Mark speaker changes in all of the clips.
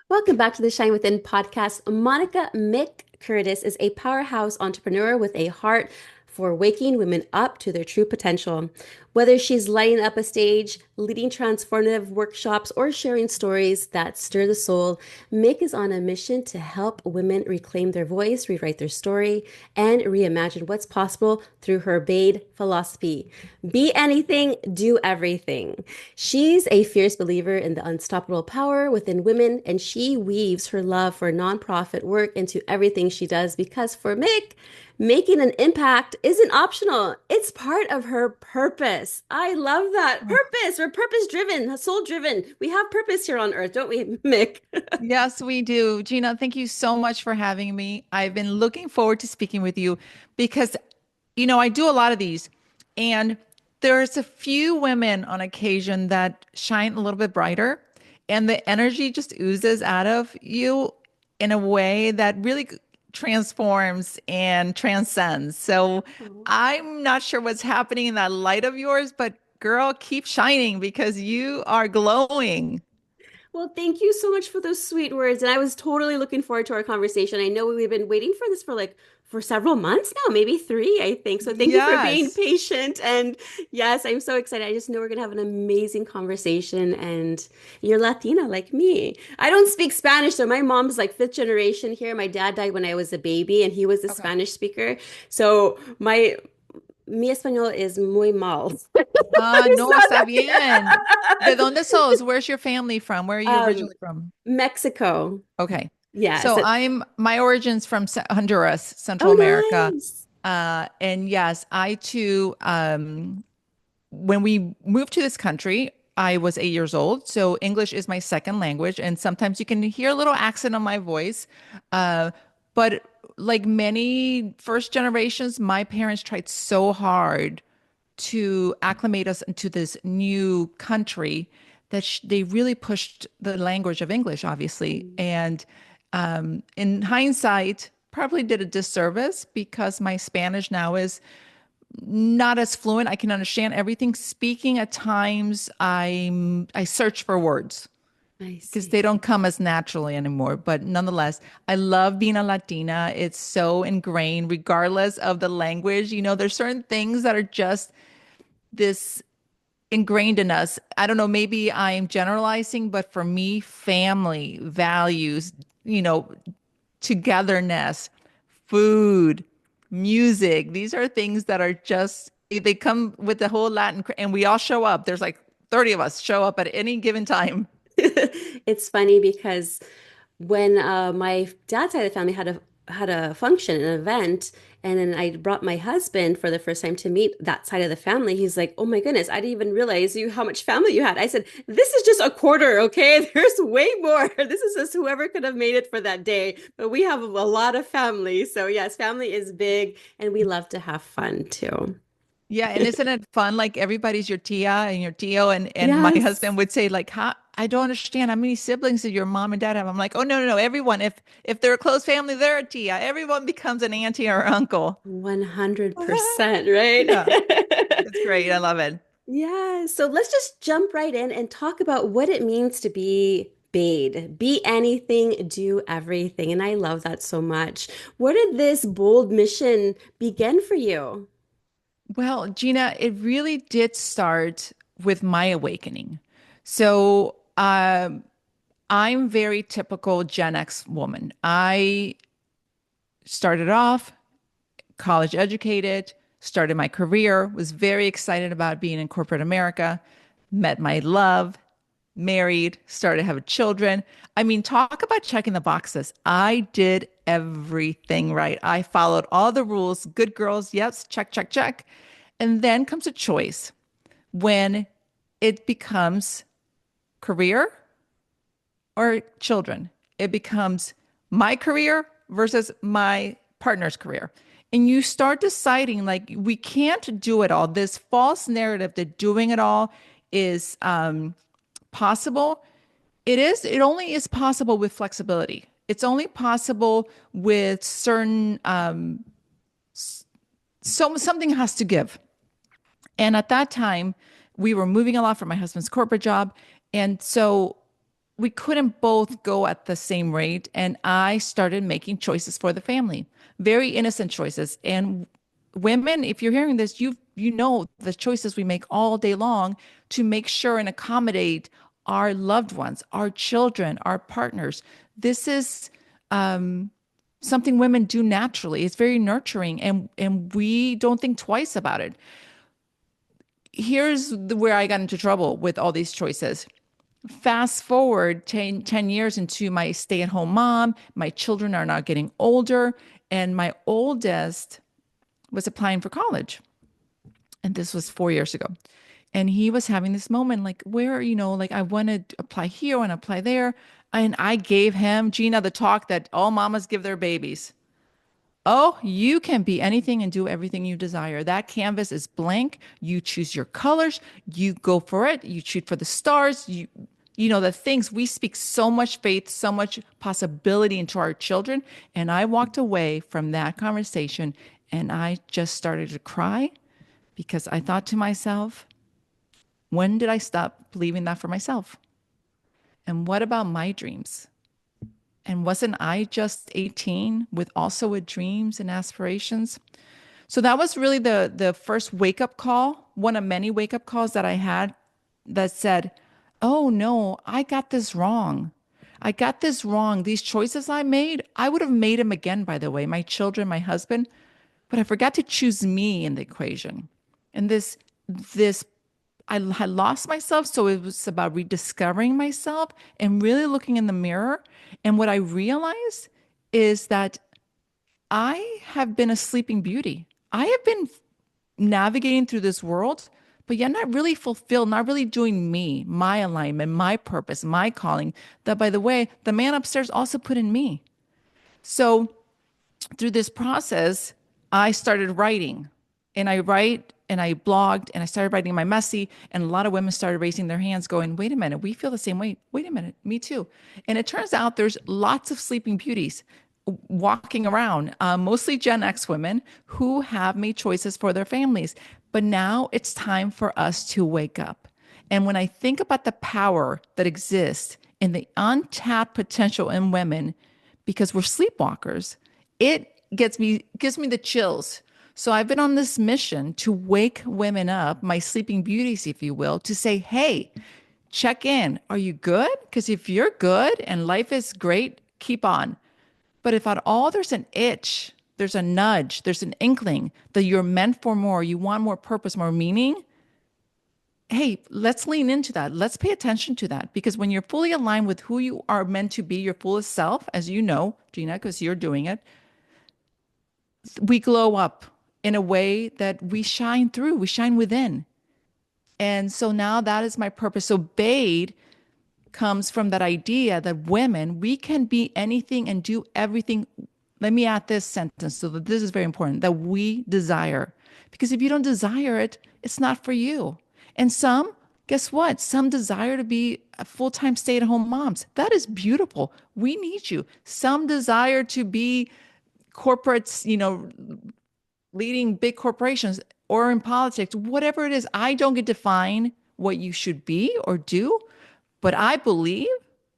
Speaker 1: Welcome back to the Shine Within podcast. Monica Mick Curtis is a powerhouse entrepreneur with a heart for waking women up to their true potential. Whether she's lighting up a stage, leading transformative workshops, or sharing stories that stir the soul, Mick is on a mission to help women reclaim their voice, rewrite their story, and reimagine what's possible through her BADE philosophy. Be anything, do everything. She's a fierce believer in the unstoppable power within women, and she weaves her love for nonprofit work into everything she does because for Mick, making an impact isn't optional. It's part of her purpose. I love that. Purpose. We're purpose driven, soul driven. We have purpose here on earth, don't we, Mick?
Speaker 2: Yes, we do. Gina, thank you so much for having me. I've been looking forward to speaking with you because, I do a lot of these, and there's a few women on occasion that shine a little bit brighter, and the energy just oozes out of you in a way that really transforms and transcends. So I'm not sure what's happening in that light of yours, but girl, keep shining because you are glowing.
Speaker 1: Well, thank you so much for those sweet words. And I was totally looking forward to our conversation. I know we've been waiting for this for several months now, maybe three, I think. So thank you for being
Speaker 2: Yes.
Speaker 1: patient. And yes, I'm so excited. I just know we're gonna have an amazing conversation. And you're Latina like me. I don't speak Spanish, so my mom's like fifth generation here. My dad died when I was a baby, and he was a
Speaker 2: Okay.
Speaker 1: Spanish speaker. So my mi español is muy mal.
Speaker 2: Ah,
Speaker 1: It's
Speaker 2: no,
Speaker 1: not
Speaker 2: está
Speaker 1: that
Speaker 2: bien. ¿De dónde sos? Where's your family from? Where are you
Speaker 1: um
Speaker 2: originally from?
Speaker 1: Mexico.
Speaker 2: Okay.
Speaker 1: Yes.
Speaker 2: So my origins from Honduras, Central
Speaker 1: Oh,
Speaker 2: America.
Speaker 1: nice.
Speaker 2: And yes, I too, when we moved to this country, I was 8 years old. So English is my second language. And sometimes you can hear a little accent on my voice. Uh, but like many first generations, my parents tried so hard to acclimate us into this new country that they really pushed the language of English, obviously. And in hindsight, probably did a disservice because my Spanish now is not as fluent. I can understand everything. Speaking at times, I search for words
Speaker 1: I
Speaker 2: because they
Speaker 1: see.
Speaker 2: don't come as naturally anymore. But nonetheless, I love being a Latina. It's so ingrained, regardless of the language. There's certain things that are just this ingrained in us. I don't know, maybe I'm generalizing, but for me, family, values, you know, togetherness, food, music, these are things that are just, they come with the whole Latin, and we all show up. There's like 30 of us show up at any given time.
Speaker 1: It's funny because when my dad's side of the family had a function, an event, and then I brought my husband for the first time to meet that side of the family. He's like, "Oh my goodness, I didn't even realize you how much family you had." I said, "This is just a quarter, okay? There's way more. This is just whoever could have made it for that day, but we have a lot of family." So yes, family is big, and we love to have fun too.
Speaker 2: Yeah, and isn't it fun? Like everybody's your tia and your tio, and my
Speaker 1: Yes.
Speaker 2: husband would say like, "How? I don't understand. How many siblings did your mom and dad have?" I'm like, "Oh no, no, no! Everyone. If they're a close family, they're a tia. Everyone becomes an auntie or uncle."
Speaker 1: 100%, right?
Speaker 2: Yeah, it's great. I love it.
Speaker 1: Yeah, so let's just jump right in and talk about what it means to be BADE. Be anything, do everything. And I love that so much. Where did this bold mission begin for you?
Speaker 2: Well, Gina, it really did start with my awakening. So, I'm very typical Gen X woman. I started off college educated, started my career, was very excited about being in corporate America, met my love, married, started having children. I mean, talk about checking the boxes. I did everything right. I followed all the rules. Good girls, yes, check, check, check. And then comes a choice when it becomes career or children. It becomes my career versus my partner's career. And you start deciding like we can't do it all. This false narrative that doing it all is possible. It only is possible with flexibility. It's only possible with certain something has to give. And at that time, we were moving a lot from my husband's corporate job. And so we couldn't both go at the same rate. And I started making choices for the family, very innocent choices. And women, if you're hearing this, you know the choices we make all day long to make sure and accommodate our loved ones, our children, our partners. This is something women do naturally. It's very nurturing, and we don't think twice about it. Where I got into trouble with all these choices. Fast forward 10 years into my stay-at-home mom, my children are now getting older, and my oldest was applying for college. And this was 4 years ago. And he was having this moment like, where, like I want to apply here, I want to apply there. And I gave him, Gina, the talk that all mamas give their babies. Oh, you can be anything and do everything you desire. That canvas is blank. You choose your colors, you go for it, you shoot for the stars. The things we speak so much faith, so much possibility into our children. And I walked away from that conversation and I just started to cry because I thought to myself, when did I stop believing that for myself? And what about my dreams? And wasn't I just 18 with dreams and aspirations? So that was really the first wake up call, one of many wake up calls that I had that said, "Oh no, I got this wrong. I got this wrong. These choices I made, I would have made them again, by the way, my children, my husband, but I forgot to choose me in the equation." And this I had lost myself. So it was about rediscovering myself and really looking in the mirror. And what I realized is that I have been a sleeping beauty. I have been navigating through this world, but yet not really fulfilled, not really doing me, my alignment, my purpose, my calling. That, by the way, the man upstairs also put in me. So through this process, I started writing and I write and I blogged and I started writing my messy. And a lot of women started raising their hands, going, wait a minute, we feel the same way. Wait a minute, me too. And it turns out there's lots of sleeping beauties walking around, mostly Gen X women who have made choices for their families. But now it's time for us to wake up. And when I think about the power that exists in the untapped potential in women, because we're sleepwalkers, it gives me the chills. So I've been on this mission to wake women up, my sleeping beauties, if you will, to say, hey, check in. Are you good? Because if you're good and life is great, keep on. But if at all there's an itch, there's a nudge, there's an inkling that you're meant for more, you want more purpose, more meaning, hey, let's lean into that. Let's pay attention to that. Because when you're fully aligned with who you are meant to be, your fullest self, as you know, Gina, because you're doing it, we glow up in a way that we shine through, we shine within. And so now that is my purpose. So BADE comes from that idea that women, we can be anything and do everything. Let me add this sentence so that this is very important, that we desire. Because if you don't desire it, it's not for you. And some, guess what? Some desire to be full-time stay-at-home moms. That is beautiful. We need you. Some desire to be corporates, leading big corporations or in politics, whatever it is. I don't get to define what you should be or do, but I believe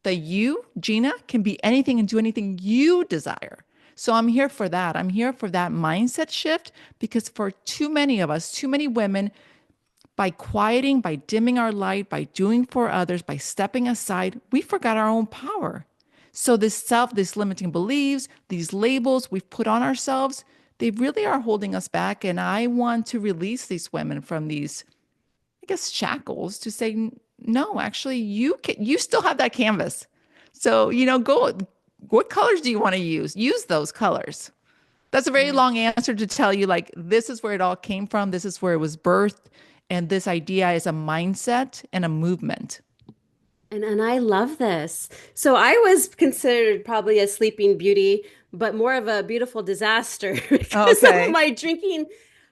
Speaker 2: that you, Gina, can be anything and do anything you desire. So I'm here for that. I'm here for that mindset shift because for too many of us, too many women, by quieting, by dimming our light, by doing for others, by stepping aside, we forgot our own power. So these limiting beliefs, these labels we've put on ourselves, they really are holding us back. And I want to release these women from these, I guess, shackles to say, no, actually, you still have that canvas. So, go, what colors do you want to use? Use those colors. That's a very long answer to tell you, like, this is where it all came from. This is where it was birthed. And this idea is a mindset and a movement.
Speaker 1: And I love this. So I was considered probably a sleeping beauty, but more of a beautiful disaster because some of
Speaker 2: Okay.
Speaker 1: my drinking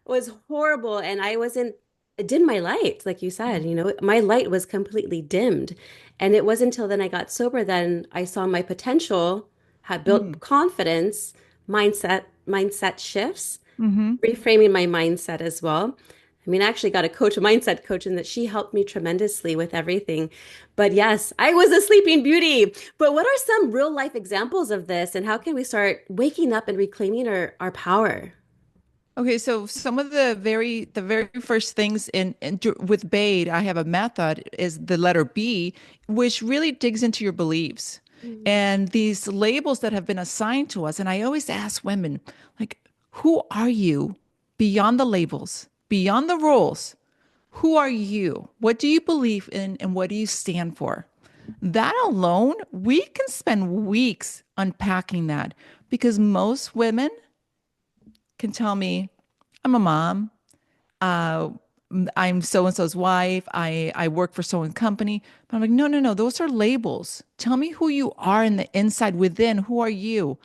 Speaker 1: was horrible and I wasn't I dimmed my light, like you said, my light was completely dimmed. And it wasn't until then I got sober then I saw my potential, had built
Speaker 2: Mm.
Speaker 1: confidence, mindset shifts,
Speaker 2: Hmm.
Speaker 1: reframing my mindset as well. I mean, I actually got a coach, a mindset coach, and that she helped me tremendously with everything. But yes, I was a sleeping beauty. But what are some real life examples of this, and how can we start waking up and reclaiming our power?
Speaker 2: Okay, so some of the very first things with BADE, I have a method is the letter B, which really digs into your beliefs
Speaker 1: Mm.
Speaker 2: and these labels that have been assigned to us. And I always ask women, like, who are you beyond the labels, beyond the rules? Who are you? What do you believe in and what do you stand for? That alone, we can spend weeks unpacking that because most women can tell me, I'm a mom. Uh, I'm so and so's wife. I work for so and company. But I'm like, no, no, no. Those are labels. Tell me who you are in the inside within. Who are you?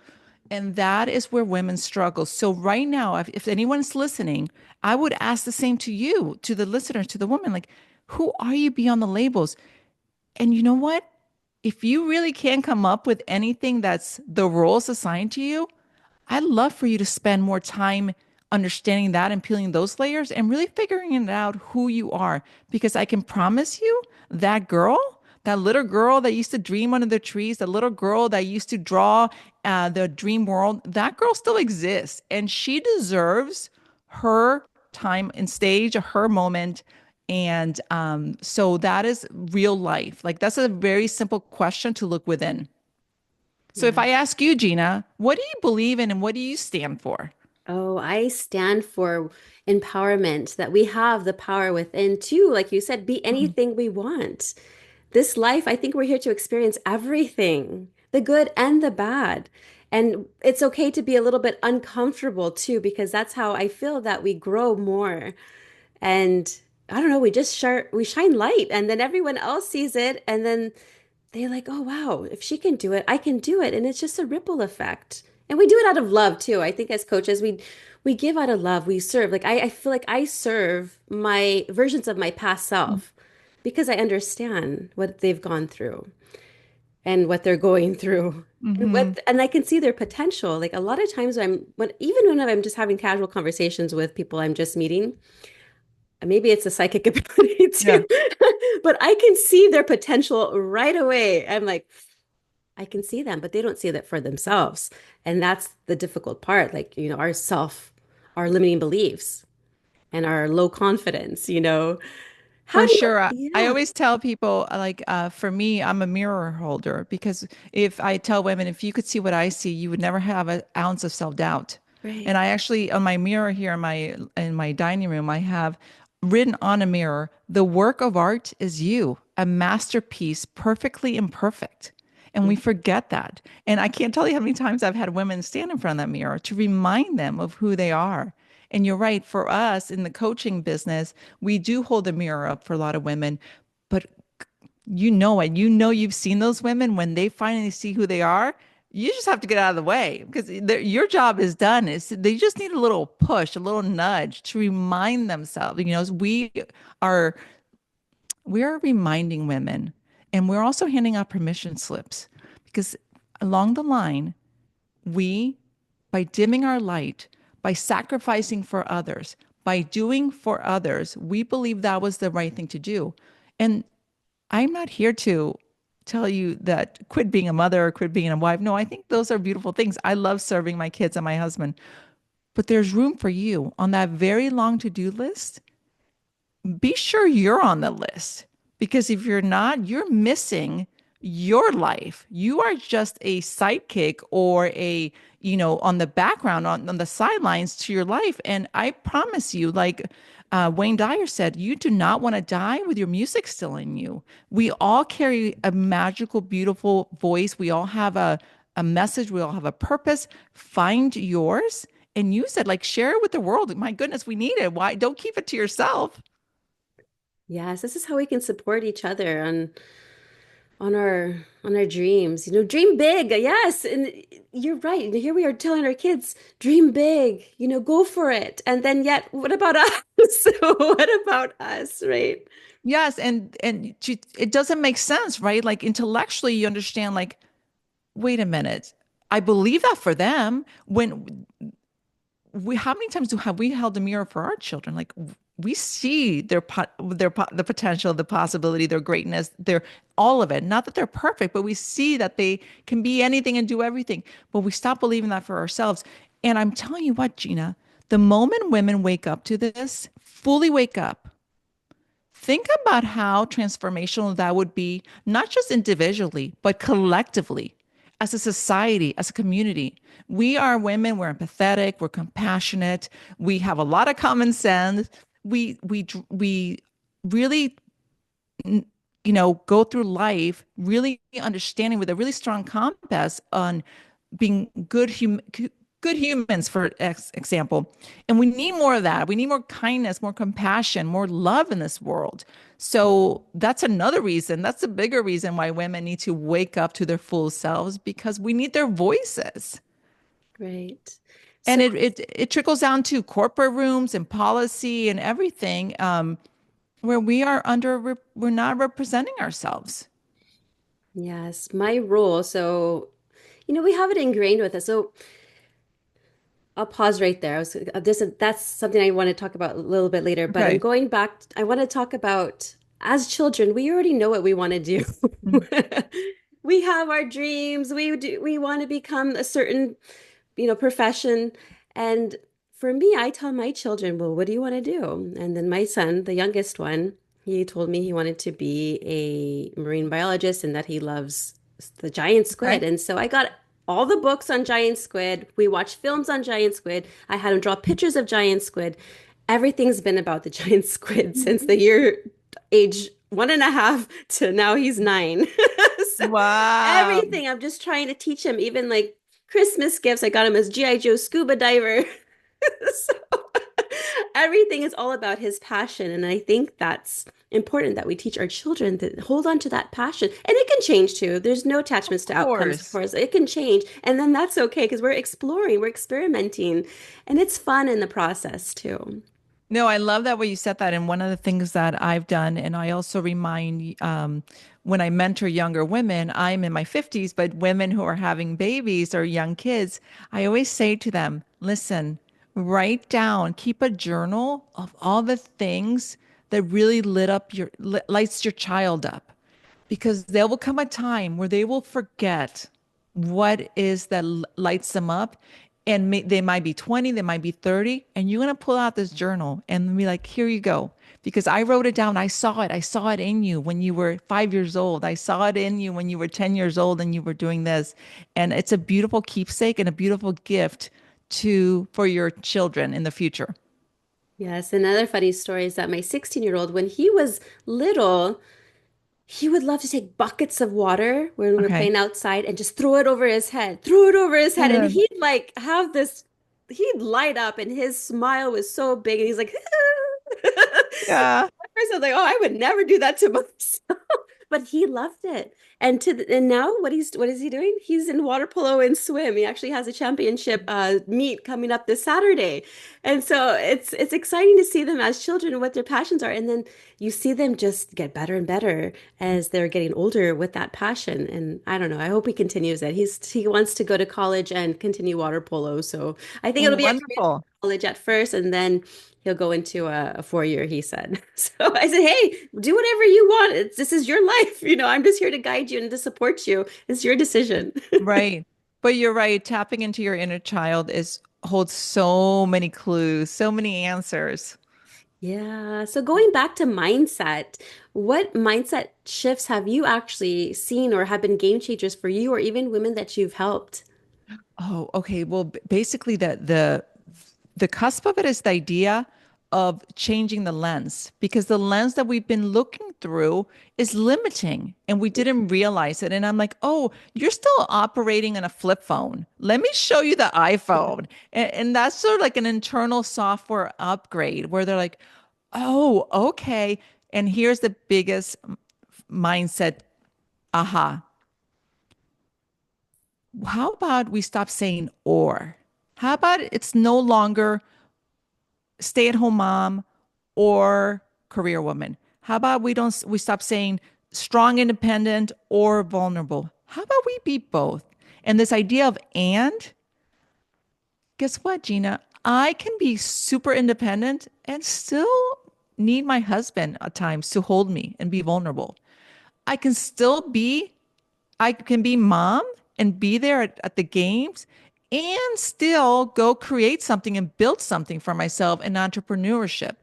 Speaker 2: And that is where women struggle. So right now, if anyone's listening, I would ask the same to you, to the listener, to the woman, like, who are you beyond the labels? And you know what? If you really can't come up with anything that's the roles assigned to you, I'd love for you to spend more time understanding that and peeling those layers and really figuring it out who you are. Because I can promise you that girl, that little girl that used to dream under the trees, the little girl that used to draw the dream world, that girl still exists. And she deserves her time and stage, her moment. And so that is real life. Like that's a very simple question to look within. So if
Speaker 1: Yeah.
Speaker 2: I ask you, Gina, what do you believe in and what do you stand for?
Speaker 1: Oh, I stand for empowerment, that we have the power within to, like you said, be
Speaker 2: Mhm.
Speaker 1: anything we want. This life, I think we're here to experience everything, the good and the bad. And it's okay to be a little bit uncomfortable too, because that's how I feel that we grow more. And I don't know, we shine light and then everyone else sees it and then they're like, "Oh wow, if she can do it, I can do it." And it's just a ripple effect. And we do it out of love too. I think as coaches, we give out of love, we serve. Like I feel like I serve my versions of my past self because I understand what they've gone through and what they're going through.
Speaker 2: Mm-hmm.
Speaker 1: And I can see their potential. Like a lot of times even when I'm just having casual conversations with people I'm just meeting, maybe it's a psychic ability
Speaker 2: Yeah,
Speaker 1: too, but I can see their potential right away. I'm like, I can see them, but they don't see that for themselves. And that's the difficult part. Like, our limiting beliefs and our low confidence, How
Speaker 2: for
Speaker 1: do
Speaker 2: sure. I
Speaker 1: yeah,
Speaker 2: always tell people, for me, I'm a mirror holder because if I tell women, if you could see what I see, you would never have an ounce of self-doubt. And
Speaker 1: right.
Speaker 2: I actually, on my mirror here in my dining room, I have written on a mirror, the work of art is you, a masterpiece, perfectly imperfect. And we forget that. And I can't tell you how many times I've had women stand in front of that mirror to remind them of who they are. And you're right, for us in the coaching business, we do hold a mirror up for a lot of women, but you know it. You know you've seen those women when they finally see who they are. You just have to get out of the way because your job is done. They just need a little push, a little nudge to remind themselves. Are we are reminding women, and we're also handing out permission slips because along the line, we, by dimming our light, by sacrificing for others, by doing for others, we believe that was the right thing to do. And I'm not here to tell you that quit being a mother or quit being a wife. No, I think those are beautiful things. I love serving my kids and my husband, but there's room for you on that very long to-do list. Be sure you're on the list because if you're not, you're missing your life. You are just a sidekick or on the background, on the sidelines to your life. And I promise you, like Wayne Dyer said, you do not want to die with your music still in you. We all carry a magical, beautiful voice. We all have a message. We all have a purpose. Find yours and use it. Like share it with the world. My goodness, we need it. Why? Don't keep it to yourself.
Speaker 1: Yes, this is how we can support each other on our dreams. Dream big. Yes, and you're right. And here we are telling our kids, dream big, go for it. And then yet, what about us? What about us, right?
Speaker 2: Yes, it doesn't make sense, right? Like intellectually, you understand, like, wait a minute, I believe that for them. When how many times have we held a mirror for our children? Like, we see the potential, the possibility, their greatness, their all of it. Not that they're perfect, but we see that they can be anything and do everything. But we stop believing that for ourselves. And I'm telling you what, Gina, the moment women wake up to this, fully wake up, think about how transformational that would be, not just individually, but collectively, as a society, as a community. We are women, we're empathetic, we're compassionate, we have a lot of common sense. We really, go through life really understanding with a really strong compass on being good humans, for example. And we need more of that. We need more kindness, more compassion, more love in this world. So that's another reason. That's a bigger reason why women need to wake up to their full selves, because we need their voices.
Speaker 1: Right.
Speaker 2: And
Speaker 1: So,
Speaker 2: it trickles down to corporate rooms and policy and everything, where we're not representing ourselves.
Speaker 1: yes, my role. So, we have it ingrained with us. So, I'll pause right there. That's something I want to talk about a little bit later, but I'm
Speaker 2: Okay.
Speaker 1: going back. I want to talk about as children, we already know what we want to do.
Speaker 2: Mm.
Speaker 1: We have our dreams. We want to become a certain, profession. And for me, I tell my children, well, what do you want to do? And then my son, the youngest one, he told me he wanted to be a marine biologist and that he loves the giant squid.
Speaker 2: Okay.
Speaker 1: And so I got all the books on giant squid. We watched films on giant squid. I had him draw pictures of giant squid. Everything's been about the giant squid since the year age 1.5 to now he's 9. So
Speaker 2: Wow.
Speaker 1: everything I'm just trying to teach him, even like Christmas gifts. I got him his G.I. Joe scuba diver. So everything is all about his passion. And I think that's important that we teach our children to hold on to that passion. And it can change too. There's no
Speaker 2: Of
Speaker 1: attachments to outcomes, of
Speaker 2: course.
Speaker 1: course. It can change. And then that's okay because we're exploring, we're experimenting, and it's fun in the process too.
Speaker 2: No, I love that way you said that. And one of the things that I've done, and I also remind when I mentor younger women, I'm in my 50s, but women who are having babies or young kids, I always say to them, listen, write down, keep a journal of all the things that really lights your child up, because there will come a time where they will forget what is that lights them up. And they might be 20, they might be 30, and you're going to pull out this journal and be like, here you go. Because I wrote it down. I saw it. I saw it in you when you were 5 years old. I saw it in you when you were 10 years old and you were doing this. And it's a beautiful keepsake and a beautiful gift for your children in the future.
Speaker 1: Yes, another funny story is that my 16-year-old, when he was little, he would love to take buckets of water when we were
Speaker 2: Okay.
Speaker 1: playing outside and just throw it over his head. And
Speaker 2: Good.
Speaker 1: he'd like have this, he'd light up and his smile was so big. And he's like,
Speaker 2: Yeah.
Speaker 1: at first I was like, oh, I would never do that to myself. But he loved it. And now what is he doing? He's in water polo and swim. He actually has a championship meet coming up this Saturday. And so it's exciting to see them as children and what their passions are. And then you see them just get better and better as they're getting older with that passion. And I don't know, I hope he continues it. He wants to go to college and continue water polo. So I think it'll be a
Speaker 2: Wonderful.
Speaker 1: college at first, and then he'll go into a 4 year, he said. So I said, hey, do whatever you want. This is your life. I'm just here to guide you and to support you. It's your decision.
Speaker 2: Right. But you're right. Tapping into your inner child is holds so many clues, so many answers.
Speaker 1: Yeah. So going back to mindset, what mindset shifts have you actually seen or have been game changers for you or even women that you've helped?
Speaker 2: Oh, okay. Well, basically the cusp of it is the idea of changing the lens, because the lens that we've been looking through is limiting and we didn't realize it. And I'm like, oh, you're still operating on a flip phone. Let me show you the iPhone. And that's sort of like an internal software upgrade where they're like, oh, okay. And here's the biggest mindset aha. How about we stop saying or? How about it's no longer stay at home mom or career woman? How about we stop saying strong, independent or vulnerable? How about we be both? And this idea of and, guess what, Gina? I can be super independent and still need my husband at times to hold me and be vulnerable. I can still be, I can be mom and be there at the games and still go create something and build something for myself in entrepreneurship.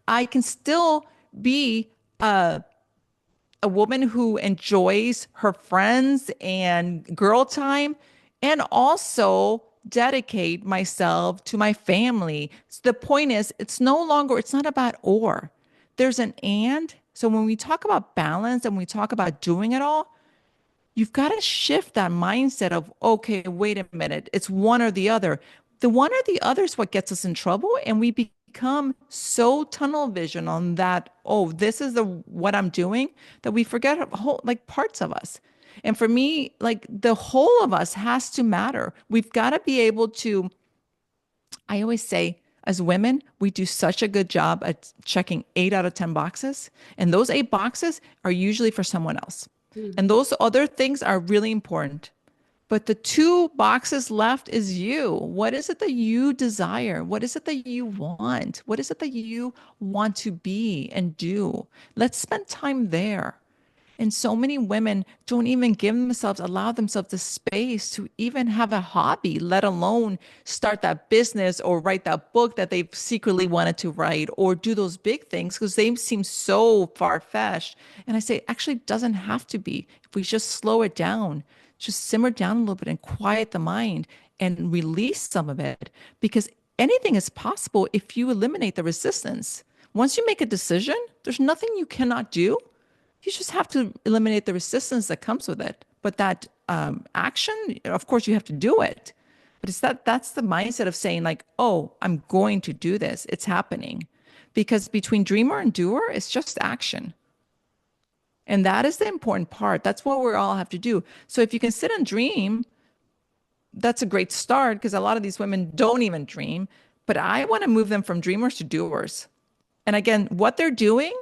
Speaker 2: I can still be a woman who enjoys her friends and girl time and also dedicate myself to my family. So the point is, it's no longer, it's not about or. There's an and. So when we talk about balance and we talk about doing it all, you've got to shift that mindset of, okay, wait a minute, it's one or the other. The one or the other is what gets us in trouble, and we become so tunnel vision on that, oh, this is the what I'm doing, that we forget whole, like parts of us. And for me, like the whole of us has to matter. We've got to be able to, I always say, as women, we do such a good job at checking 8 out of 10 boxes. And those 8 boxes are usually for someone else.
Speaker 1: Mm.
Speaker 2: And those other things are really important. But the 2 boxes left is you. What is it that you desire? What is it that you want? What is it that you want to be and do? Let's spend time there. And so many women don't even give themselves, allow themselves the space to even have a hobby, let alone start that business or write that book that they've secretly wanted to write or do those big things because they seem so far-fetched. And I say, actually, it doesn't have to be. If we just slow it down, just simmer down a little bit and quiet the mind and release some of it, because anything is possible if you eliminate the resistance. Once you make a decision, there's nothing you cannot do. You just have to eliminate the resistance that comes with it. But that action, of course, you have to do it. But it's that's the mindset of saying like, oh, I'm going to do this. It's happening. Because between dreamer and doer, it's just action. And that is the important part. That's what we all have to do. So if you can sit and dream, that's a great start because a lot of these women don't even dream. But I want to move them from dreamers to doers. And again, what they're doing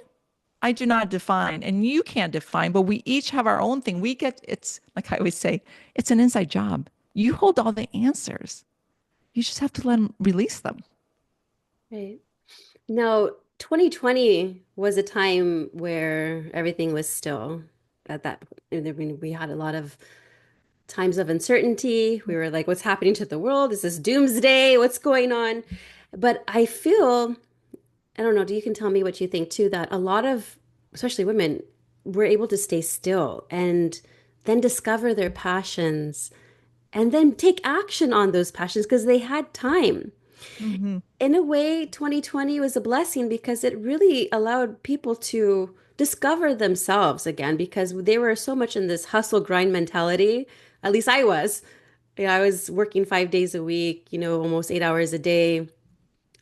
Speaker 2: I do not define, and you can't define, but we each have our own thing. We get, it's like I always say, it's an inside job. You hold all the answers. You just have to let them release them.
Speaker 1: Right. Now, 2020 was a time where everything was still at that. I mean, we had a lot of times of uncertainty. We were like, what's happening to the world? Is this doomsday? What's going on? But I feel, I don't know, you can tell me what you think too, that a lot of, especially women, were able to stay still and then discover their passions and then take action on those passions because they had time.
Speaker 2: Hmm.
Speaker 1: In a way, 2020 was a blessing because it really allowed people to discover themselves again because they were so much in this hustle grind mentality. At least I was. Yeah, I was working 5 days a week, almost 8 hours a day.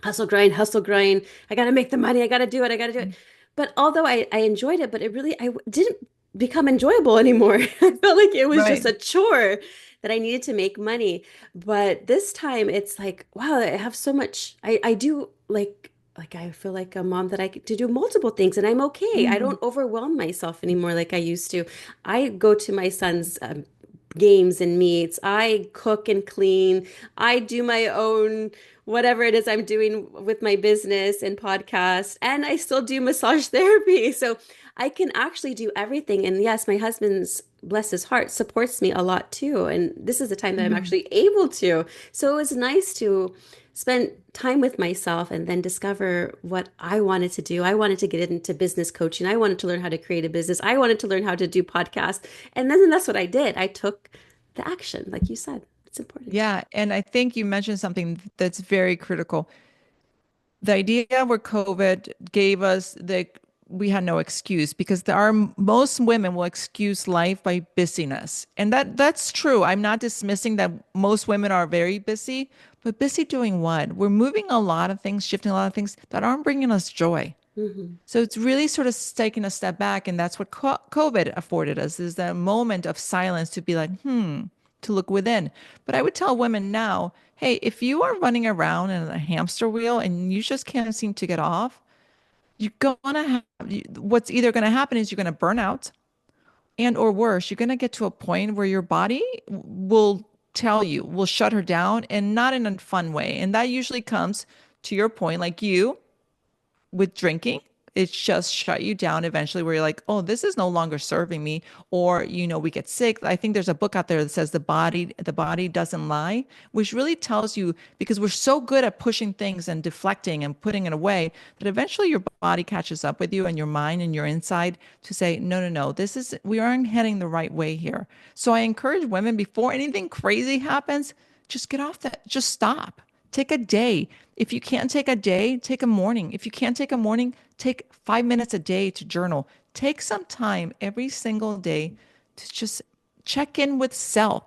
Speaker 1: Hustle grind, hustle grind. I got to make the money. I got to do it. I got to do it. But although I enjoyed it, but it really, I didn't become enjoyable anymore. I felt like it was just
Speaker 2: Right.
Speaker 1: a chore that I needed to make money. But this time it's like, wow, I have so much. I do like I feel like a mom that I get to do multiple things and I'm okay. I
Speaker 2: Hmm.
Speaker 1: don't overwhelm myself anymore like I used to. I go to my son's games and meets. I cook and clean. I do my own whatever it is I'm doing with my business and podcast. And I still do massage therapy. So I can actually do everything. And yes, my husband's, bless his heart, supports me a lot too. And this is the time that I'm
Speaker 2: Hmm.
Speaker 1: actually able to. So it was nice to spend time with myself and then discover what I wanted to do. I wanted to get into business coaching. I wanted to learn how to create a business. I wanted to learn how to do podcasts. And then that's what I did. I took the action, like you said. It's important.
Speaker 2: Yeah. And I think you mentioned something that's very critical. The idea where COVID gave us we had no excuse because there are most women will excuse life by busyness. And that's true. I'm not dismissing that most women are very busy, but busy doing what? We're moving a lot of things, shifting a lot of things that aren't bringing us joy.
Speaker 1: Hmm.
Speaker 2: So it's really sort of taking a step back, and that's what COVID afforded us is that moment of silence to be like, to look within. But I would tell women now, hey, if you are running around in a hamster wheel and you just can't seem to get off, you're gonna what's either gonna happen is you're gonna burn out, and or worse, you're gonna get to a point where your body will shut her down, and not in a fun way. And that usually comes to your point, like you with drinking. It just shut you down eventually where you're like, oh, this is no longer serving me. Or, we get sick. I think there's a book out there that says the body doesn't lie, which really tells you because we're so good at pushing things and deflecting and putting it away that eventually your body catches up with you and your mind and your inside to say, no, no, no, we aren't heading the right way here. So I encourage women before anything crazy happens, just get off that, just stop. Take a day. If you can't take a day, take a morning. If you can't take a morning, take 5 minutes a day to journal. Take some time every single day to just check in with self.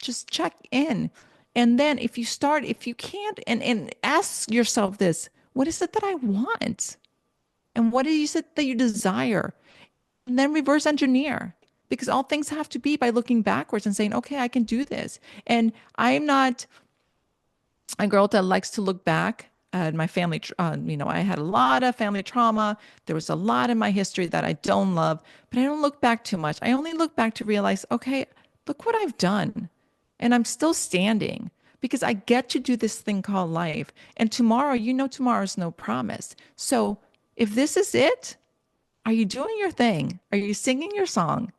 Speaker 2: Just check in. And then if you can't, and ask yourself this, what is it that I want? And what is it that you desire? And then reverse engineer because all things have to be by looking backwards and saying, okay, I can do this. And I'm not a girl that likes to look back at my family. I had a lot of family trauma. There was a lot in my history that I don't love, but I don't look back too much. I only look back to realize, okay, look what I've done. And I'm still standing because I get to do this thing called life. And tomorrow, tomorrow's no promise. So if this is it, are you doing your thing? Are you singing your song?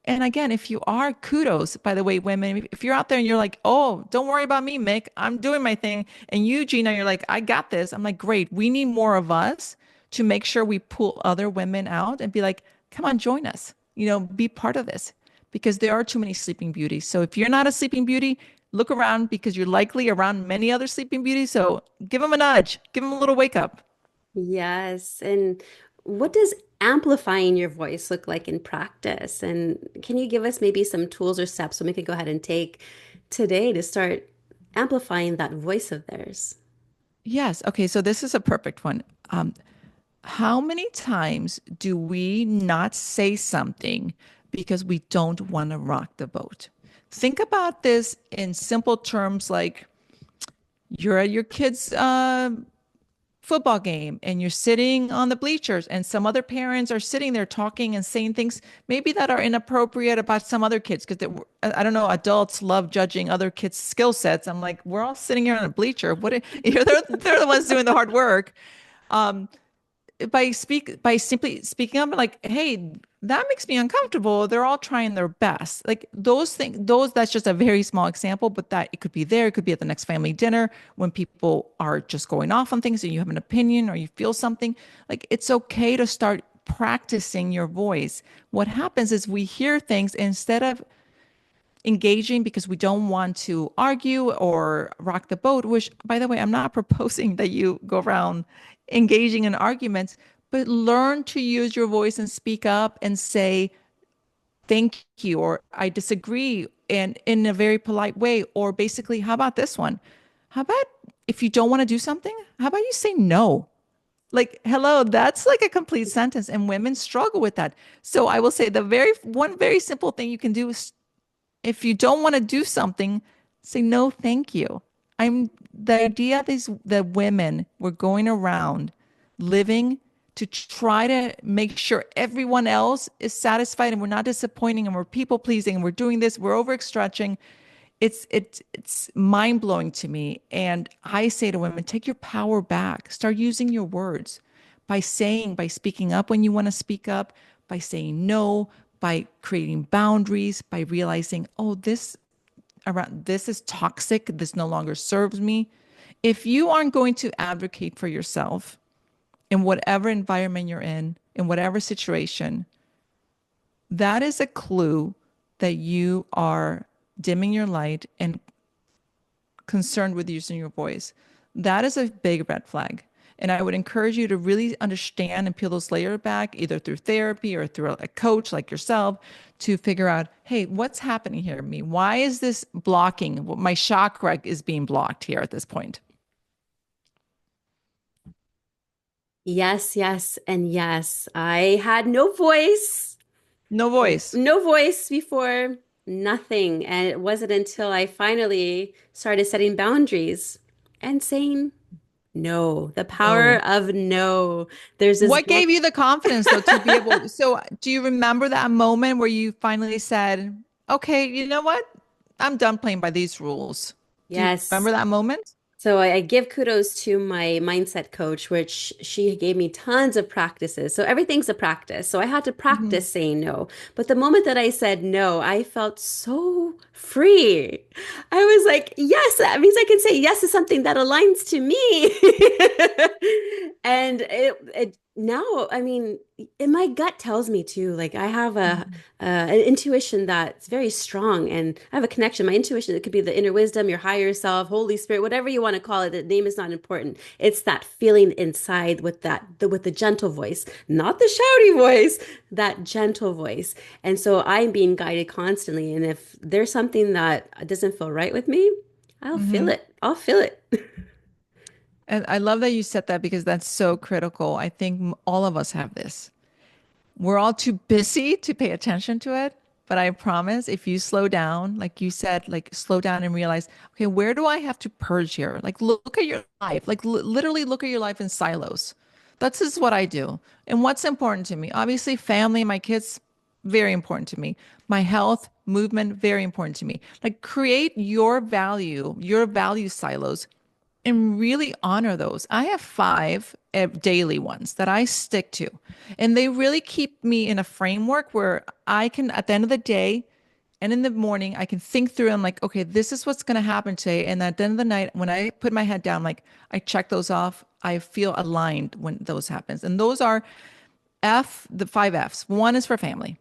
Speaker 2: And again, if you are, kudos, by the way, women, if you're out there and you're like, oh, don't worry about me, Mick, I'm doing my thing. And you, Gina, you're like, I got this. I'm like, great. We need more of us to make sure we pull other women out and be like, come on, join us, be part of this because there are too many sleeping beauties. So if you're not a sleeping beauty, look around because you're likely around many other sleeping beauties. So give them a nudge, give them a little wake up.
Speaker 1: Yes. And what does amplifying your voice look like in practice? And can you give us maybe some tools or steps so we could go ahead and take today to start amplifying that voice of theirs?
Speaker 2: Yes. Okay. So this is a perfect one. How many times do we not say something because we don't want to rock the boat? Think about this in simple terms like you're at your kid's football game and you're sitting on the bleachers and some other parents are sitting there talking and saying things maybe that are inappropriate about some other kids because I don't know, adults love judging other kids' skill sets. I'm like, we're all sitting here on a bleacher. They're the ones doing the hard work. Um, by simply speaking up like, hey, that makes me uncomfortable. They're all trying their best. Like those things, that's just a very small example, but that it could be there, it could be at the next family dinner when people are just going off on things and you have an opinion or you feel something. Like it's okay to start practicing your voice. What happens is we hear things instead of engaging because we don't want to argue or rock the boat, which, by the way, I'm not proposing that you go around engaging in arguments, but learn to use your voice and speak up and say, thank you, or I disagree, and in a very polite way. Or basically, how about this one? How about if you don't want to do something, how about you say no? Like, hello, that's like a complete sentence, and women struggle with that. So I will say one very simple thing you can do is if you don't want to do something, say no, thank you. The idea that women were going around living to try to make sure everyone else is satisfied and we're not disappointing and we're people pleasing and we're doing this, we're overstretching. It's mind blowing to me. And I say to women, take your power back. Start using your words by speaking up when you want to speak up, by saying no, by creating boundaries, by realizing, oh, this is toxic. This no longer serves me. If you aren't going to advocate for yourself in whatever environment you're in whatever situation, that is a clue that you are dimming your light and concerned with using your voice. That is a big red flag. And I would encourage you to really understand and peel those layers back, either through therapy or through a coach like yourself, to figure out, hey, what's happening here to me? Why is this blocking? My chakra is being blocked here at this point.
Speaker 1: Yes, yes, and yes. I had no voice,
Speaker 2: No voice.
Speaker 1: no voice before, nothing. And it wasn't until I finally started setting boundaries and saying no, the power
Speaker 2: No.
Speaker 1: of no. There's this
Speaker 2: What
Speaker 1: book.
Speaker 2: gave you the confidence though to be able? So, do you remember that moment where you finally said, "Okay, you know what? I'm done playing by these rules." Do you
Speaker 1: Yes.
Speaker 2: remember that moment?
Speaker 1: So I give kudos to my mindset coach, which she gave me tons of practices. So everything's a practice. So I had to
Speaker 2: Mhm.
Speaker 1: practice saying no. But the moment that I said no, I felt so free. I was like, yes, that means I can say yes to something that aligns to me. And it now, I mean, and my gut tells me too. Like I have
Speaker 2: Mhm.
Speaker 1: an intuition that's very strong, and I have a connection. My intuition, it could be the inner wisdom, your higher self, Holy Spirit, whatever you want to call it. The name is not important. It's that feeling inside with with the gentle voice, not the shouty voice, that gentle voice. And so I'm being guided constantly. And if there's something that doesn't feel right with me, I'll feel
Speaker 2: Mhm.
Speaker 1: it. I'll feel it.
Speaker 2: And I love that you said that because that's so critical. I think all of us have this. We're all too busy to pay attention to it. But I promise if you slow down, like you said, like slow down and realize, okay, where do I have to purge here? Like look at your life, like literally look at your life in silos. That's just what I do. And what's important to me? Obviously, family, my kids, very important to me. My health, movement, very important to me. Like create your value silos and really honor those. I have five daily ones that I stick to, and they really keep me in a framework where I can, at the end of the day and in the morning, I can think through. I'm like, okay, this is what's going to happen today. And at the end of the night, when I put my head down, like I check those off. I feel aligned when those happens, and those are the five F's. One is for family.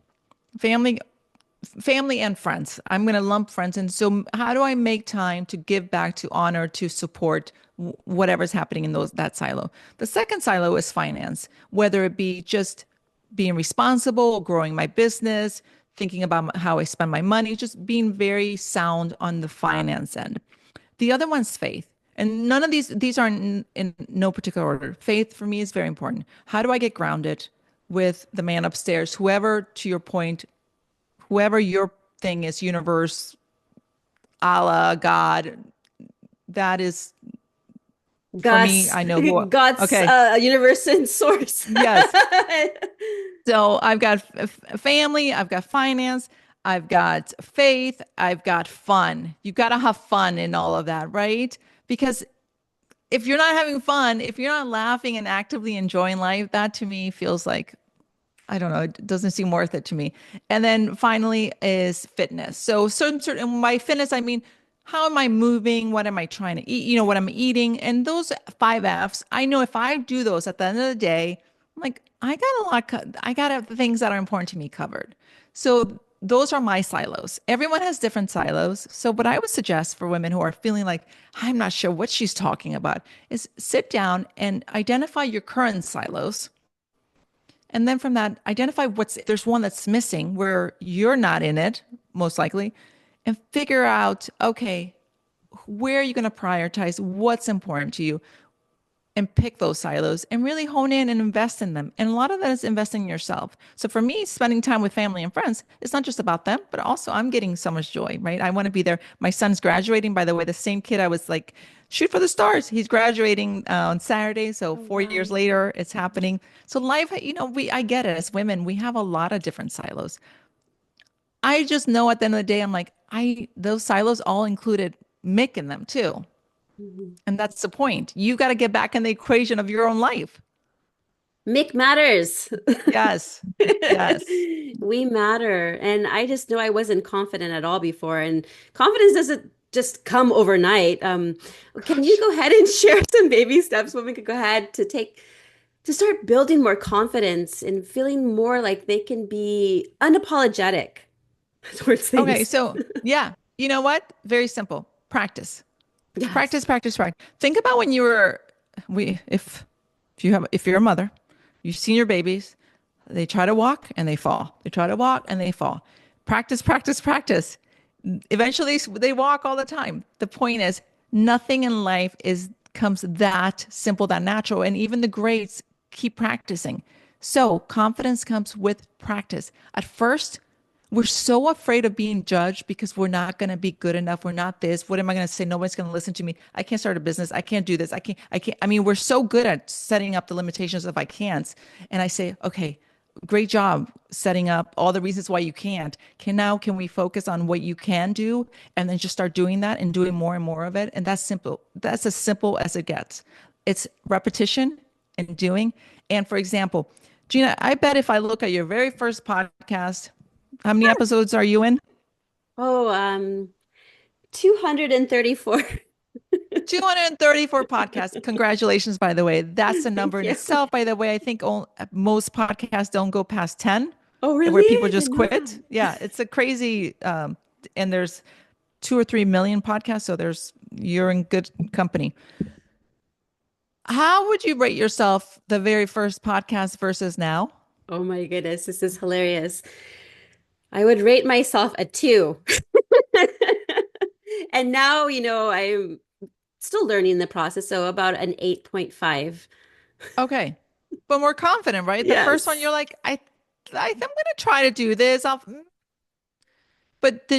Speaker 2: Family family and friends. I'm going to lump friends in. So how do I make time to give back, to honor, to support whatever's happening in that silo? The second silo is finance, whether it be just being responsible, growing my business, thinking about how I spend my money, just being very sound on the finance end. The other one's faith. And none of these are in no particular order. Faith for me is very important. How do I get grounded with the man upstairs, whoever, to your point, whoever your thing is, universe, Allah, God, that is for me.
Speaker 1: God's
Speaker 2: I know who.
Speaker 1: God's
Speaker 2: Okay.
Speaker 1: universe and source.
Speaker 2: Yes. So I've got family, I've got finance, I've got faith, I've got fun. You got to have fun in all of that, right? Because if you're not having fun, if you're not laughing and actively enjoying life, that to me feels like I don't know, it doesn't seem worth it to me. And then finally is fitness. So certain by fitness, I mean, how am I moving? What am I trying to eat? What I'm eating. And those five F's, I know if I do those at the end of the day, I'm like, I got a lot, I got things that are important to me covered. So those are my silos. Everyone has different silos. So what I would suggest for women who are feeling like, I'm not sure what she's talking about, is sit down and identify your current silos and then from that, identify there's one that's missing where you're not in it, most likely, and figure out, okay, where are you going to prioritize? What's important to you? And pick those silos and really hone in and invest in them. And a lot of that is investing in yourself. So for me, spending time with family and friends, it's not just about them, but also I'm getting so much joy, right? I want to be there. My son's graduating, by the way, the same kid I was like, shoot for the stars. He's graduating on Saturday. So
Speaker 1: Oh,
Speaker 2: 4 years
Speaker 1: wow.
Speaker 2: later, it's happening. So life, I get it. As women, we have a lot of different silos. I just know at the end of the day, I'm like, those silos all included Mick in them too.
Speaker 1: Mhm.
Speaker 2: And that's the point. You got to get back in the equation of your own life.
Speaker 1: Mick matters.
Speaker 2: Yes. Yes.
Speaker 1: We matter. And I just know I wasn't confident at all before. And confidence doesn't just come overnight. Can you
Speaker 2: Gosh.
Speaker 1: go ahead and share some baby steps women could go ahead to start building more confidence and feeling more like they can be unapologetic towards
Speaker 2: Okay.
Speaker 1: things?
Speaker 2: So, yeah, you know what? Very simple. Practice.
Speaker 1: Yes.
Speaker 2: Practice, practice, practice. Think about when you were we if you're a mother, you've seen your babies, they try to walk and they fall. They try to walk and they fall. Practice, practice, practice. Eventually they walk all the time. The point is nothing in life is comes that simple, that natural. And even the greats keep practicing. So confidence comes with practice. At first, we're so afraid of being judged because we're not going to be good enough. We're not this. What am I going to say? Nobody's going to listen to me. I can't start a business. I can't do this. I can't. I mean, we're so good at setting up the limitations of I can't. And I say, okay, great job setting up all the reasons why you can't. Can we focus on what you can do and then just start doing that and doing more and more of it? And that's simple. That's as simple as it gets. It's repetition and doing. And for example, Gina, I bet if I look at your very first podcast, how many episodes are you in?
Speaker 1: Oh, 234.
Speaker 2: 234 podcasts. Congratulations, by the way. That's a number
Speaker 1: Thank
Speaker 2: in
Speaker 1: you.
Speaker 2: itself. By the way, I think most podcasts don't go past 10,
Speaker 1: Oh,
Speaker 2: where
Speaker 1: really?
Speaker 2: people
Speaker 1: I
Speaker 2: just
Speaker 1: didn't know
Speaker 2: quit.
Speaker 1: that.
Speaker 2: Yeah, it's a crazy, and there's 2 or 3 million podcasts. So you're in good company. How would you rate yourself the very first podcast versus now?
Speaker 1: Oh my goodness, this is hilarious. I would rate myself a 2. And now, I'm still learning the process, so about an 8.5.
Speaker 2: Okay. But more confident, right? The first one,
Speaker 1: Yes.
Speaker 2: you're like, I'm going to try to do this. But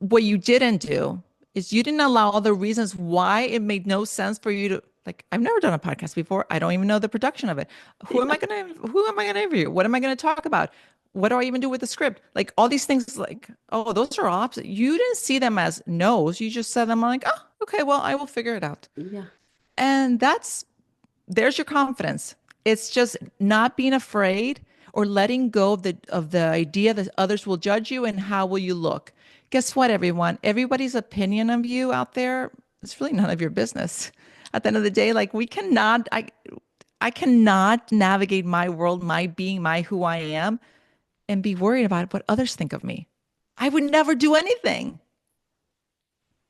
Speaker 2: what you didn't do is you didn't allow all the reasons why it made no sense for you to, like, I've never done a podcast before. I don't even know the production of it. Who am I going to interview? What am I going to talk about? What do I even do with the script? Like all these things, like, oh, those are opposite. You didn't see them as no's. You just said them like, oh, okay, well, I will figure it out.
Speaker 1: Yeah.
Speaker 2: And there's your confidence. It's just not being afraid or letting go of the idea that others will judge you and how will you look. Guess what, everyone? Everybody's opinion of you out there is really none of your business. At the end of the day, like I cannot navigate my world, my being, my who I am, and be worried about what others think of me. I would never do anything.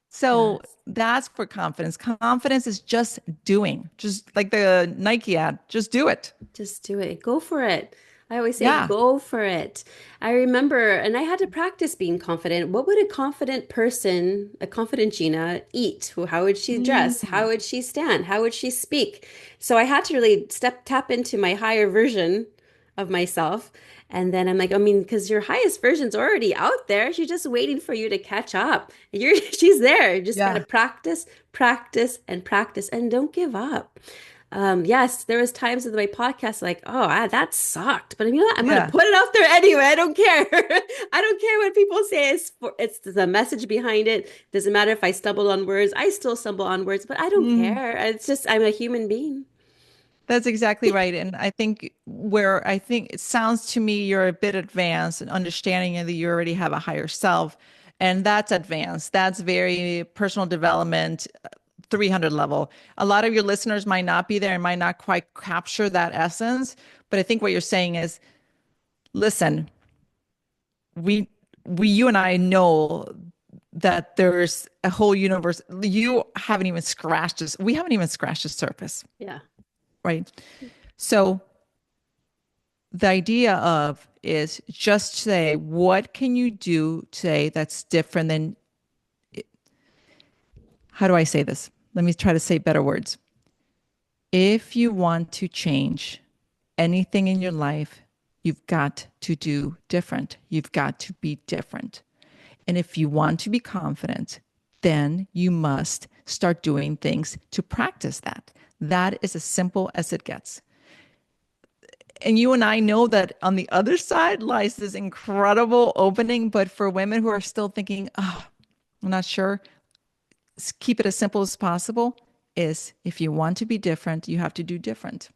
Speaker 2: So
Speaker 1: Yes.
Speaker 2: that's for confidence. Confidence is just doing, just like the Nike ad, just do it.
Speaker 1: Just do it. Go for it. I always say,
Speaker 2: Yeah.
Speaker 1: go for it. I remember, and I had to practice being confident. What would a confident person, a confident Gina, eat? How would she dress? How
Speaker 2: Mm.
Speaker 1: would she stand? How would she speak? So I had to really tap into my higher version of myself. And then I'm like, I mean, because your highest version's already out there. She's just waiting for you to catch up. She's there. You just got to
Speaker 2: Yeah.
Speaker 1: practice, practice, and practice, and don't give up. Yes, there was times with my podcast like, oh, that sucked, but you know what? I'm gonna
Speaker 2: Yeah.
Speaker 1: put it out there anyway. I don't care. I don't care what people say. It's the message behind it. Doesn't matter if I stumble on words. I still stumble on words, but I don't
Speaker 2: Mm.
Speaker 1: care. It's just I'm a human being.
Speaker 2: That's exactly right. And I think it sounds to me you're a bit advanced and understanding that you already have a higher self. And that's advanced. That's very personal development, 300 level. A lot of your listeners might not be there and might not quite capture that essence. But I think what you're saying is, listen, we you and I know that there's a whole universe. You haven't even scratched this. We haven't even scratched the surface,
Speaker 1: Yeah,
Speaker 2: right? So the idea of is just say, what can you do today that's different than, how do I say this? Let me try to say better words. If you want to change anything in your life, you've got to do different. You've got to be different. And if you want to be confident, then you must start doing things to practice that. That is as simple as it gets. And you and I know that on the other side lies this incredible opening. But for women who are still thinking, oh, I'm not sure, keep it as simple as possible. Is if you want to be different, you have to do different.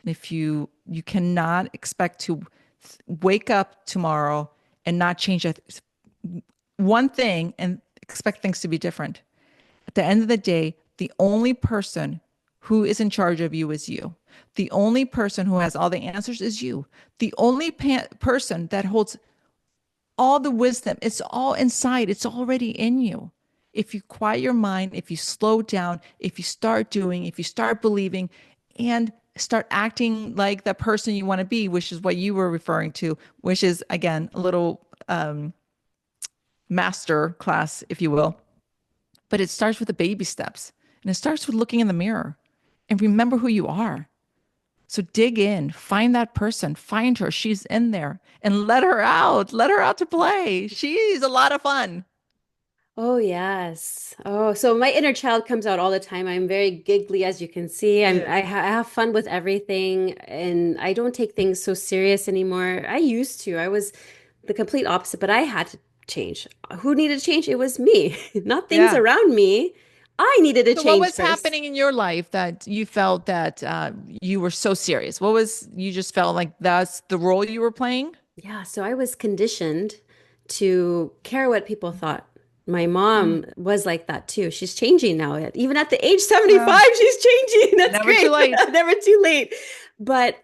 Speaker 2: And if you cannot expect to wake up tomorrow and not change one thing and expect things to be different. At the end of the day, the only person who is in charge of you is you. The only person who has all the answers is you. The only person that holds all the wisdom, it's all inside, it's already in you. If you quiet your mind, if you slow down, if you start doing, if you start believing, and start acting like the person you want to be, which is what you were referring to, which is, again, a little master class, if you will. But it starts with the baby steps and it starts with looking in the mirror and remember who you are. So dig in, find that person, find her. She's in there and let her out. Let her out to play. She's a lot of fun.
Speaker 1: Oh, yes. Oh, so my inner child comes out all the time. I'm very giggly, as you can see. I have fun with everything, and I don't take things so serious anymore. I used to. I was the complete opposite, but I had to change. Who needed to change? It was me, not things
Speaker 2: Yeah.
Speaker 1: around me. I needed to
Speaker 2: So what
Speaker 1: change
Speaker 2: was
Speaker 1: first.
Speaker 2: happening in your life that you felt that you were so serious? What was, you just felt like that's the role you were playing?
Speaker 1: Yeah, so I was conditioned to care what people thought. My mom
Speaker 2: Mm.
Speaker 1: was like that too. She's changing now. Even at the age
Speaker 2: Yeah.
Speaker 1: 75, she's changing. That's
Speaker 2: Never too
Speaker 1: great.
Speaker 2: late.
Speaker 1: Never too late. But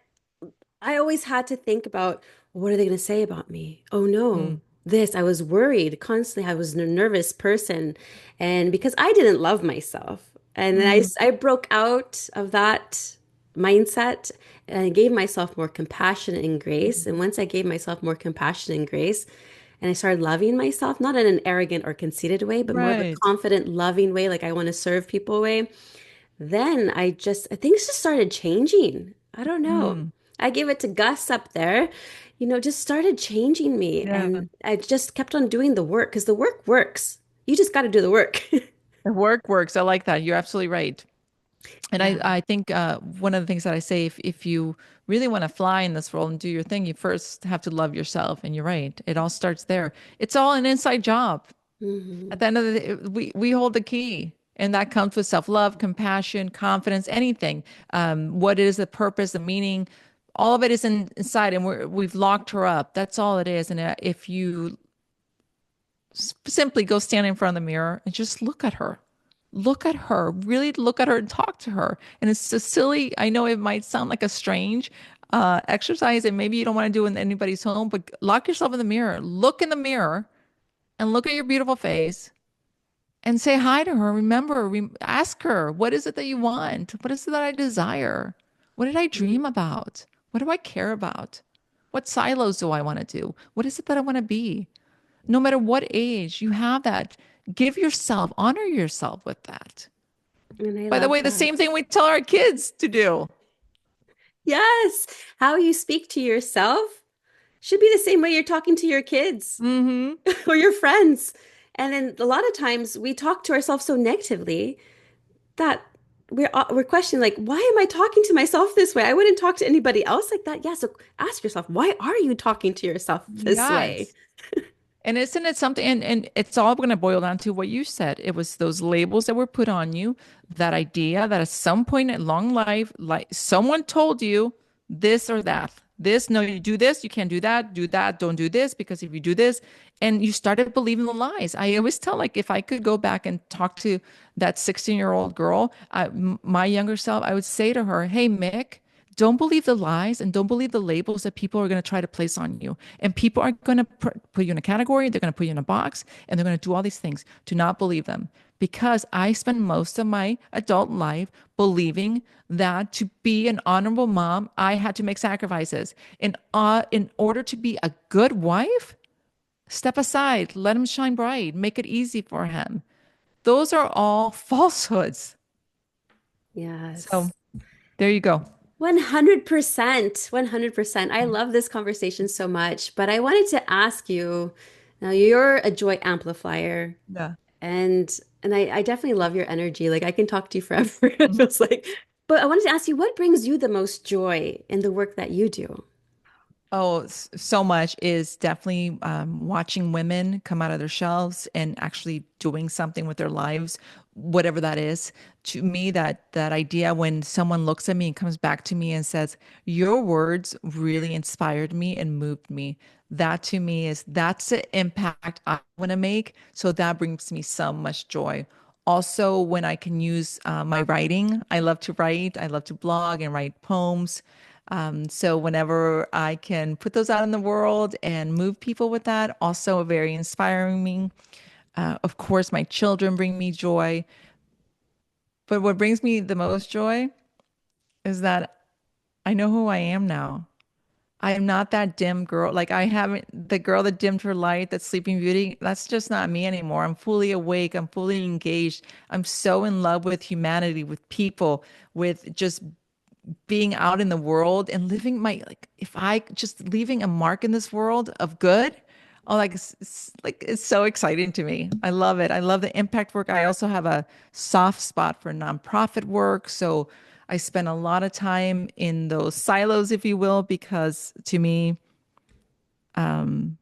Speaker 1: I always had to think about what are they going to say about me? Oh no,
Speaker 2: Mm.
Speaker 1: this. I was worried constantly. I was a nervous person. And because I didn't love myself. And
Speaker 2: Mm.
Speaker 1: I broke out of that mindset and I gave myself more compassion and grace. And once I gave myself more compassion and grace, and I started loving myself, not in an arrogant or conceited way, but more of a
Speaker 2: Right.
Speaker 1: confident, loving way, like I want to serve people way, then things just started changing. I don't know.
Speaker 2: Mm.
Speaker 1: I gave it to Gus up there, just started changing me.
Speaker 2: Yeah.
Speaker 1: And I just kept on doing the work because the work works. You just got to do the work.
Speaker 2: The work works. I like that. You're absolutely right. And
Speaker 1: Yeah.
Speaker 2: I think one of the things that I say, if you really want to fly in this world and do your thing, you first have to love yourself. And you're right. It all starts there. It's all an inside job. At
Speaker 1: Hmm.
Speaker 2: the end of the day, we hold the key. And that comes with self-love, compassion, confidence, anything. What is the purpose, the meaning? All of it is inside, and we've locked her up. That's all it is. And if you simply go stand in front of the mirror and just look at her, really look at her and talk to her. And it's a silly, I know it might sound like a strange exercise, and maybe you don't want to do it in anybody's home, but lock yourself in the mirror, look in the mirror and look at your beautiful face and say hi to her. Remember, ask her, what is it that you want? What is it that I desire? What did I dream about? What do I care about? What silos do I want to do? What is it that I want to be? No matter what age you have that, give yourself, honor yourself with that.
Speaker 1: And I
Speaker 2: By the
Speaker 1: love
Speaker 2: way, the
Speaker 1: that.
Speaker 2: same thing we tell our kids to do.
Speaker 1: Yes. How you speak to yourself should be the same way you're talking to your kids
Speaker 2: Mm-hmm.
Speaker 1: or your friends. And then a lot of times we talk to ourselves so negatively that we're questioning like, why am I talking to myself this way? I wouldn't talk to anybody else like that. Yeah, so ask yourself, why are you talking to yourself this way?
Speaker 2: Yes. And isn't it something, and it's all going to boil down to what you said. It was those labels that were put on you, that idea that at some point in long life, like someone told you this or that. This, no, you do this, you can't do that, don't do this, because if you do this, and you started believing the lies. I always tell, like, if I could go back and talk to that 16-year-old girl, my younger self, I would say to her, hey, Mick, don't believe the lies and don't believe the labels that people are going to try to place on you. And people are going to put you in a category, they're going to put you in a box, and they're going to do all these things. Do not believe them. Because I spent most of my adult life believing that to be an honorable mom, I had to make sacrifices. In order to be a good wife, step aside, let him shine bright, make it easy for him. Those are all falsehoods. So
Speaker 1: Yes.
Speaker 2: there you go.
Speaker 1: 100%. 100%. I love this conversation so much, but I wanted to ask you, now you're a joy amplifier
Speaker 2: Yeah.
Speaker 1: and I definitely love your energy. Like I can talk to you forever, it feels like. But I wanted to ask you, what brings you the most joy in the work that you do?
Speaker 2: Oh, so much is definitely watching women come out of their shelves and actually doing something with their lives, whatever that is. To me, that idea when someone looks at me and comes back to me and says, "Your words really inspired me and moved me." That to me that's the impact I want to make. So that brings me so much joy. Also, when I can use my writing, I love to write. I love to blog and write poems. So whenever I can put those out in the world and move people with that, also very inspiring me. Of course, my children bring me joy. But what brings me the most joy is that I know who I am now. I am not that dim girl. Like I haven't, the girl that dimmed her light, that Sleeping Beauty, that's just not me anymore. I'm fully awake. I'm fully engaged. I'm so in love with humanity, with people, with just being out in the world and living my, like, if I just leaving a mark in this world of good, Oh, like like it's so exciting to me. I love it. I love the impact work. I also have a soft spot for nonprofit work, so I spend a lot of time in those silos, if you will, because to me, um,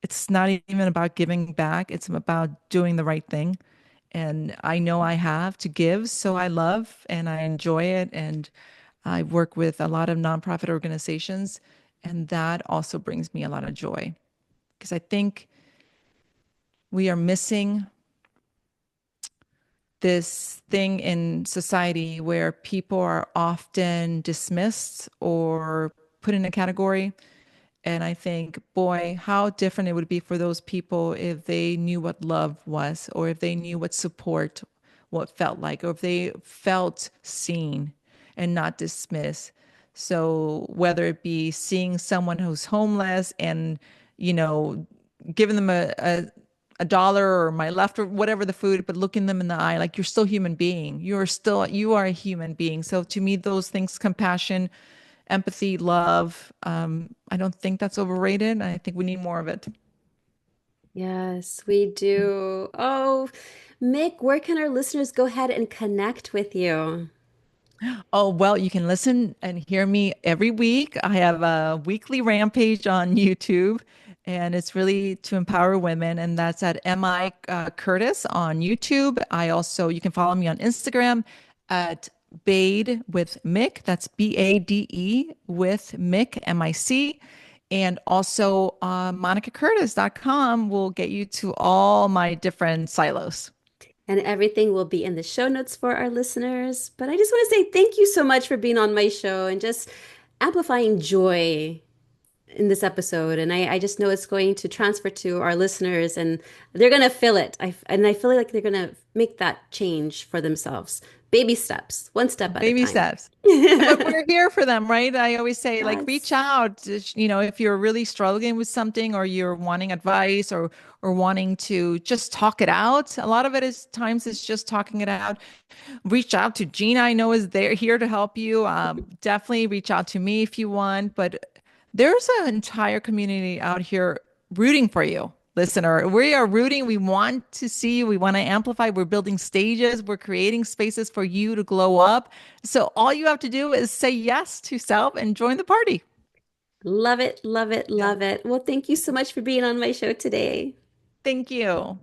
Speaker 2: it's not even about giving back. It's about doing the right thing. And I know I have to give, so I love and I enjoy it. And I work with a lot of nonprofit organizations, and that also brings me a lot of joy because I think we are missing this thing in society where people are often dismissed or put in a category. And I think, boy, how different it would be for those people if they knew what love was, or if they knew what support, what felt like, or if they felt seen and not dismissed. So whether it be seeing someone who's homeless and, you know, giving them a dollar or my left or whatever the food, but looking them in the eye, like you're still a human being. You are a human being. So to me, those things, compassion, empathy, love. I don't think that's overrated. I think we need more of it.
Speaker 1: Yes, we do. Oh, Mick, where can our listeners go ahead and connect with you?
Speaker 2: Oh, well, you can listen and hear me every week. I have a weekly rampage on YouTube, and it's really to empower women. And that's at MI Curtis on YouTube. You can follow me on Instagram at BADE with Mick. That's BADE with Mick, MIC. And also, monicacurtis.com will get you to all my different silos.
Speaker 1: And everything will be in the show notes for our listeners. But I just want to say thank you so much for being on my show and just amplifying joy in this episode. And I just know it's going to transfer to our listeners and they're going to feel it. And I feel like they're going to make that change for themselves. Baby steps, one step at a
Speaker 2: Baby
Speaker 1: time.
Speaker 2: steps. But we're here for them, right? I always say, like, reach
Speaker 1: Yes.
Speaker 2: out. If you're really struggling with something or you're wanting advice or wanting to just talk it out. A lot of it is times it's just talking it out. Reach out to Gina. I know is there here to help you. Definitely reach out to me if you want. But there's an entire community out here rooting for you, listener. We are rooting. We want to see you. We want to amplify. We're building stages. We're creating spaces for you to glow up. So all you have to do is say yes to self and join the party.
Speaker 1: Love it, love it,
Speaker 2: Yeah.
Speaker 1: love it. Well, thank you so much for being on my show today.
Speaker 2: Thank you.